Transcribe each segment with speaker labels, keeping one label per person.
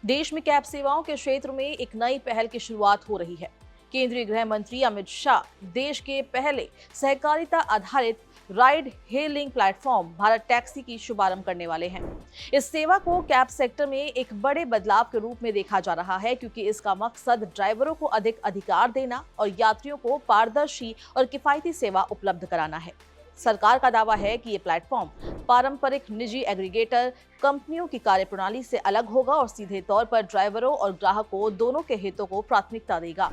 Speaker 1: देश में कैब सेवाओं के क्षेत्र में एक नई पहल की शुरुआत हो रही है। केंद्रीय गृह मंत्री अमित शाह देश के पहले सहकारिता आधारित ride hailing platform Bharat taxi की शुभारंभ करने वाले हैं। इस सेवा को कैब सेक्टर में एक बड़े बदलाव के रूप में देखा जा रहा है, क्योंकि इसका मकसद ड्राइवरों को अधिक अधिकार देना और यात्रियों को पारदर्शी और किफायती सेवा उपलब्ध कराना है। सरकार का दावा है कि ये प्लेटफॉर्म पारंपरिक निजी एग्रीगेटर कंपनियों की कार्यप्रणाली से अलग होगा और सीधे तौर पर ड्राइवरों और ग्राहकों दोनों के हितों को प्राथमिकता देगा।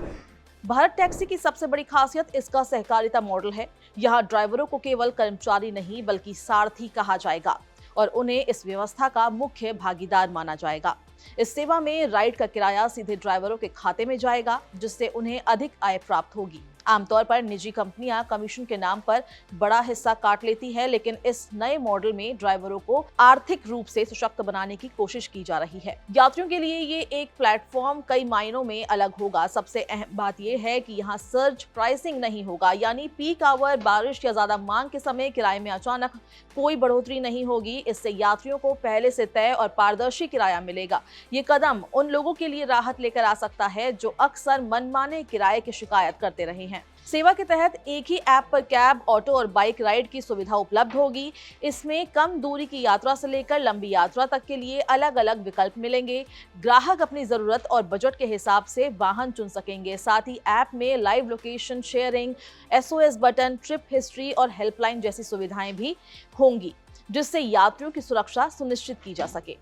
Speaker 1: भारत टैक्सी की सबसे बड़ी खासियत इसका सहकारिता मॉडल है। यहाँ ड्राइवरों को केवल कर्मचारी नहीं बल्कि सारथी कहा जाएगा और उन्हें इस व्यवस्था का मुख्य भागीदार माना जाएगा। इस सेवा में राइड का किराया सीधे ड्राइवरों के खाते में जाएगा, जिससे उन्हें अधिक आय प्राप्त होगी। आमतौर पर निजी कंपनियां कमीशन के नाम पर बड़ा हिस्सा काट लेती है, लेकिन इस नए मॉडल में ड्राइवरों को आर्थिक रूप से सशक्त बनाने की कोशिश की जा रही है। यात्रियों के लिए ये एक प्लेटफॉर्म कई मायनों में अलग होगा। सबसे अहम बात यह है कि यहाँ सर्ज प्राइसिंग नहीं होगा, यानी पीक आवर, बारिश या ज्यादा मांग के समय किराए में अचानक कोई बढ़ोतरी नहीं होगी। इससे यात्रियों को पहले से तय और पारदर्शी किराया मिलेगा। ये कदम उन लोगों के लिए राहत लेकर आ सकता है जो अक्सर मनमाने किराए की शिकायत करते रहे हैं। सेवा के तहत एक ही ऐप पर कैब, ऑटो और बाइक राइड की सुविधा उपलब्ध होगी। इसमें कम दूरी की यात्रा से लेकर लंबी यात्रा तक के लिए अलग अलग विकल्प मिलेंगे। ग्राहक अपनी जरूरत और बजट के हिसाब से वाहन चुन सकेंगे। साथ ही ऐप में live location sharing, SOS button, trip history और हेल्पलाइन जैसी सुविधाएं भी होंगी, जिससे यात्रियों की सुरक्षा सुनिश्चित की जा सके।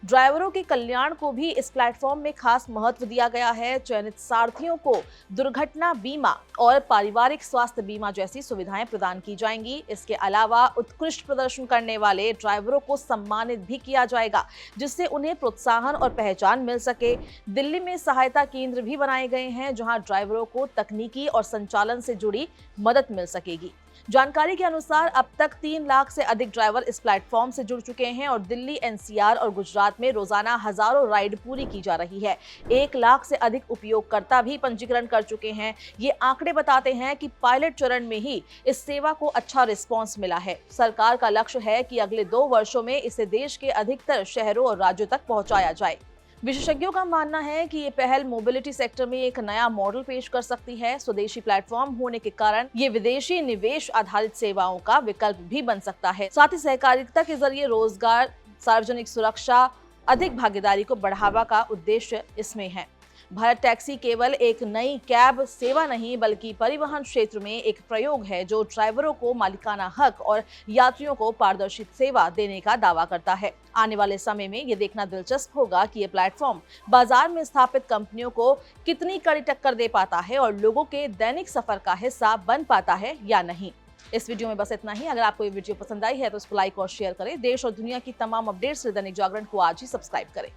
Speaker 1: ड्राइवरों के कल्याण को भी इस प्लेटफॉर्म में खास महत्व दिया गया है। चयनित सारथियों को दुर्घटना बीमा और पारिवारिक स्वास्थ्य बीमा जैसी सुविधाएं प्रदान की जाएंगी। इसके अलावा उत्कृष्ट प्रदर्शन करने वाले ड्राइवरों को सम्मानित भी किया जाएगा, जिससे उन्हें प्रोत्साहन और पहचान मिल सके। दिल्ली में सहायता केंद्र भी बनाए गए हैं, जहां ड्राइवरों को तकनीकी और संचालन से जुड़ी मदद मिल सकेगी। जानकारी के अनुसार अब तक 3 लाख से अधिक ड्राइवर इस प्लेटफॉर्म से जुड़ चुके हैं और दिल्ली, NCR और गुजरात में रोजाना हजारों राइड पूरी की जा रही है। 1 लाख से अधिक उपयोगकर्ता भी पंजीकरण कर चुके हैं। ये आंकड़े बताते हैं कि पायलट चरण में ही इस सेवा को अच्छा रिस्पॉन्स मिला है। सरकार का लक्ष्य है कि अगले 2 वर्षों में इसे देश के अधिकतर शहरों और राज्यों तक पहुंचाया जाए। विशेषज्ञों का मानना है कि ये पहल मोबिलिटी सेक्टर में एक नया मॉडल पेश कर सकती है। स्वदेशी प्लेटफॉर्म होने के कारण ये विदेशी निवेश आधारित सेवाओं का विकल्प भी बन सकता है। साथ ही सहकारिता के जरिए रोजगार, सार्वजनिक सुरक्षा, अधिक भागीदारी को बढ़ावा का उद्देश्य इसमें है। भारत टैक्सी केवल एक नई कैब सेवा नहीं बल्कि परिवहन क्षेत्र में एक प्रयोग है, जो ड्राइवरों को मालिकाना हक और यात्रियों को पारदर्शी सेवा देने का दावा करता है। आने वाले समय में ये देखना दिलचस्प होगा कि ये प्लेटफॉर्म बाजार में स्थापित कंपनियों को कितनी कड़ी टक्कर दे पाता है और लोगों के दैनिक सफर का हिस्सा बन पाता है या नहीं। इस वीडियो में बस इतना ही। अगर आपको ये वीडियो पसंद आई है तो इसको लाइक और शेयर करें। देश और दुनिया की तमाम अपडेट्स दैनिक जागरण को आज ही सब्सक्राइब करें।